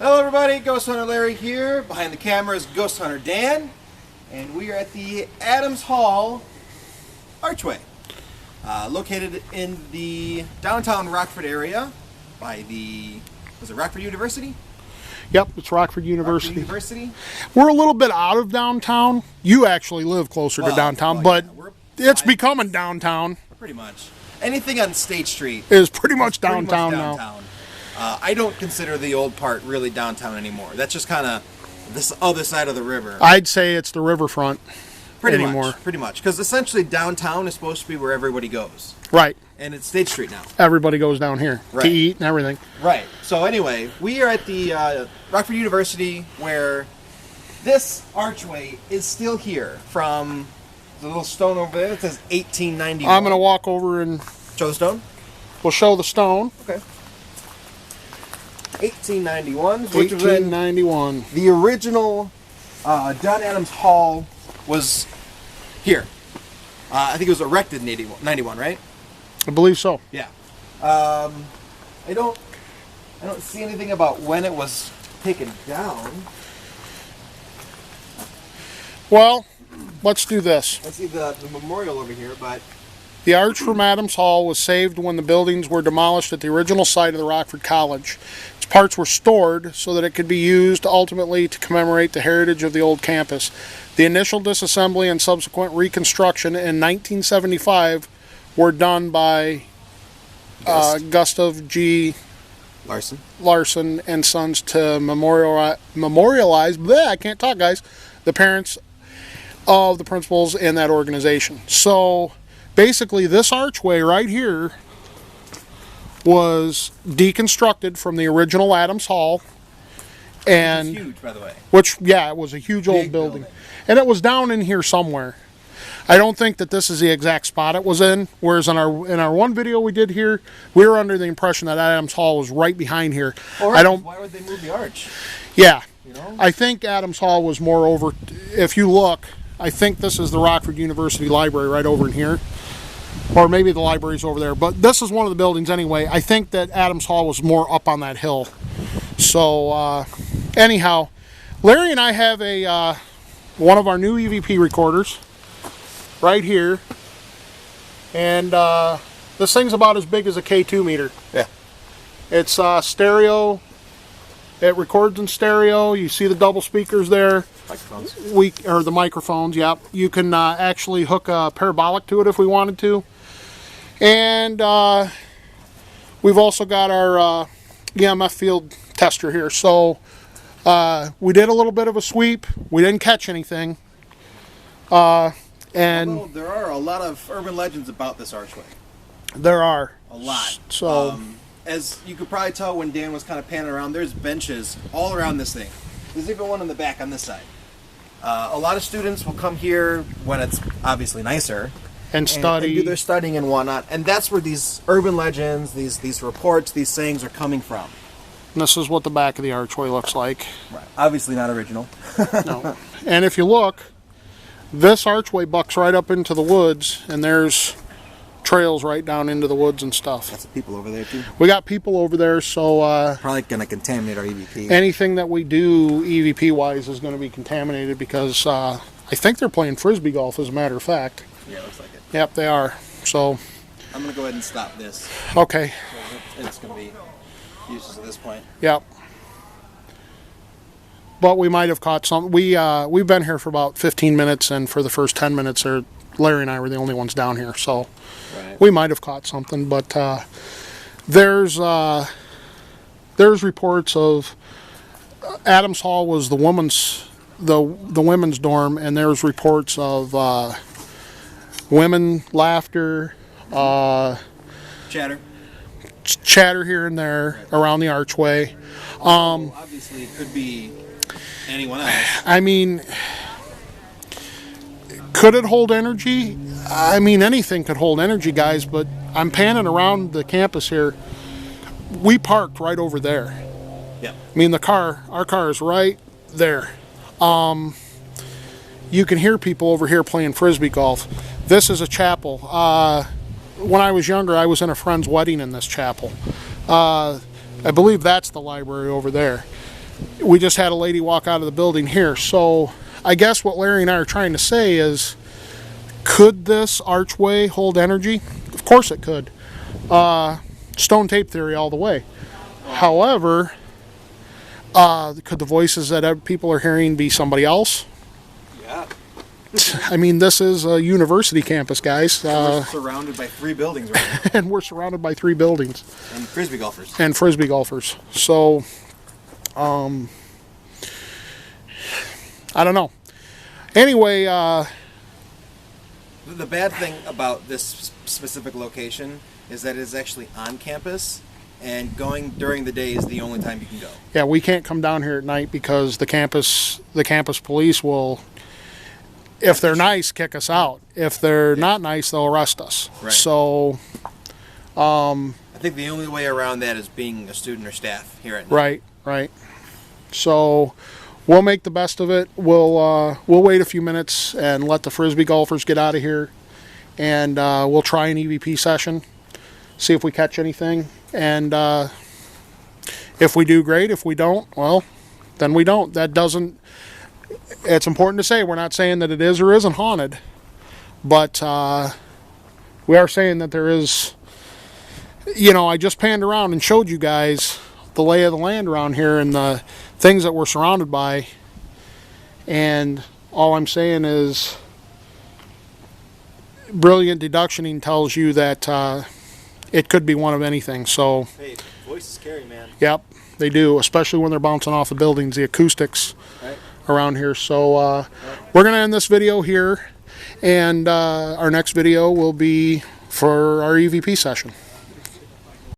Hello everybody, Ghosthunter Larry here. Behind the camera is Ghosthunter Dan. And we are at the Adams Hall Archway. Located in the downtown Rockford area by the, was it Rockford University? Yep, it's Rockford University. Rockford University. We're a little bit out of downtown. You actually live closer to downtown, but yeah, it's becoming downtown. Pretty much. Anything on State Street is pretty much downtown now. I don't consider the old part really downtown anymore. That's just kind of this other side of the river. I'd say it's the riverfront pretty much. Because essentially downtown is supposed to be where everybody goes. Right. And it's State Street now. Everybody goes down here to eat and everything. Right. So anyway, we are at the Rockford University where this archway is still here from the little stone over there that says 1891. I'm going to walk over and show the stone. We'll show the stone. Okay. 1891. 1891. The original Dunn Adams Hall was here. I think it was erected in 91, right? I believe so. Yeah. I don't see anything about when it was taken down. Well, let's do this. I see the memorial over here, but the arch from Adams Hall was saved when the buildings were demolished at the original site of the Rockford College. Its parts were stored so that it could be used ultimately to commemorate the heritage of the old campus. The initial disassembly and subsequent reconstruction in 1975 were done by Gustav G. Larson and Sons to memorialize I can't talk, guys, the parents of the principals in that organization. So basically, this archway right here was deconstructed from the original Adams Hall, and which is huge, by the way. Which, yeah, it was a huge old building, and it was down in here somewhere. I don't think that this is the exact spot it was in. Whereas in our one video we did here, we were under the impression that Adams Hall was right behind here. Why would they move the arch? Yeah, you know? I think Adams Hall was more over. If you look, I think this is the Rockford University Library right over in here. Or maybe the library's over there. But this is one of the buildings anyway. I think that Adams Hall was more up on that hill. So, anyhow, Larry and I have one of our new EVP recorders right here. And this thing's about as big as a K2 meter. Yeah. It's stereo. It records in stereo. You see the double speakers there. Microphones. The microphones, yep. You can actually hook a parabolic to it if we wanted to. And we've also got our EMF field tester here. So we did a little bit of a sweep. We didn't catch anything. Although there are a lot of urban legends about this archway. There are. A lot. So as you could probably tell when Dan was kind of panning around, there's benches all around this thing. There's even one in the back on this side. A lot of students will come here when it's obviously nicer and study, and do their studying and whatnot. And that's where these urban legends, these reports, these sayings are coming from. And this is what the back of the archway looks like. Right. Obviously not original. No. And if you look, this archway bucks right up into the woods, and there's trails right down into the woods and stuff. Got some people over there too. We got people over there, so probably going to contaminate our EVP. Anything that we do EVP wise is going to be contaminated because I think they're playing frisbee golf, as a matter of fact. Yeah, looks like it. Yep, they are. So I'm going to go ahead and stop this. Okay. It's going to be useless at this point. Yep. But we might have caught some. We've been here for about 15 minutes, and for the first 10 minutes, Larry and I were the only ones down here, so we might have caught something. But there's reports of Adams Hall was the women's dorm, and there's reports of women laughter, chatter here and there around the archway. Obviously, it could be anyone else. I mean, could it hold energy? I mean, anything could hold energy, guys, but I'm panning around the campus here. We parked right over there. Yeah. I mean, our car is right there. You can hear people over here playing frisbee golf. This is a chapel. When I was younger, I was in a friend's wedding in this chapel. I believe that's the library over there. we just had a lady walk out of the building here. So I guess what Larry and I are trying to say is, could this archway hold energy? Of course it could. Stone tape theory all the way. However, could the voices that people are hearing be somebody else? Yeah. I mean, this is a university campus, guys. We're surrounded by 3 buildings right now. And we're surrounded by 3 buildings. And Frisbee golfers. And Frisbee golfers. So, I don't know. Anyway, the bad thing about this specific location is that it's actually on campus, and going during the day is the only time you can go. Yeah, we can't come down here at night because the campus police will, if they're nice, kick us out. If they're not nice, they'll arrest us. Right. So, I think the only way around that is being a student or staff here at night. Right. So, we'll make the best of it. We'll wait a few minutes and let the Frisbee golfers get out of here, and we'll try an EVP session, see if we catch anything, and if we do, great. If we don't, well, then we don't. That doesn't. It's important to say we're not saying that it is or isn't haunted, but we are saying that there is. I just panned around and showed you guys the lay of the land around here and the things that we're surrounded by, and all I'm saying is brilliant deductioning tells you that it could be one of anything. So hey, voices carry, man. Yep, they do, especially when they're bouncing off the buildings, the acoustics around here. So we're gonna end this video here, and our next video will be for our EVP session.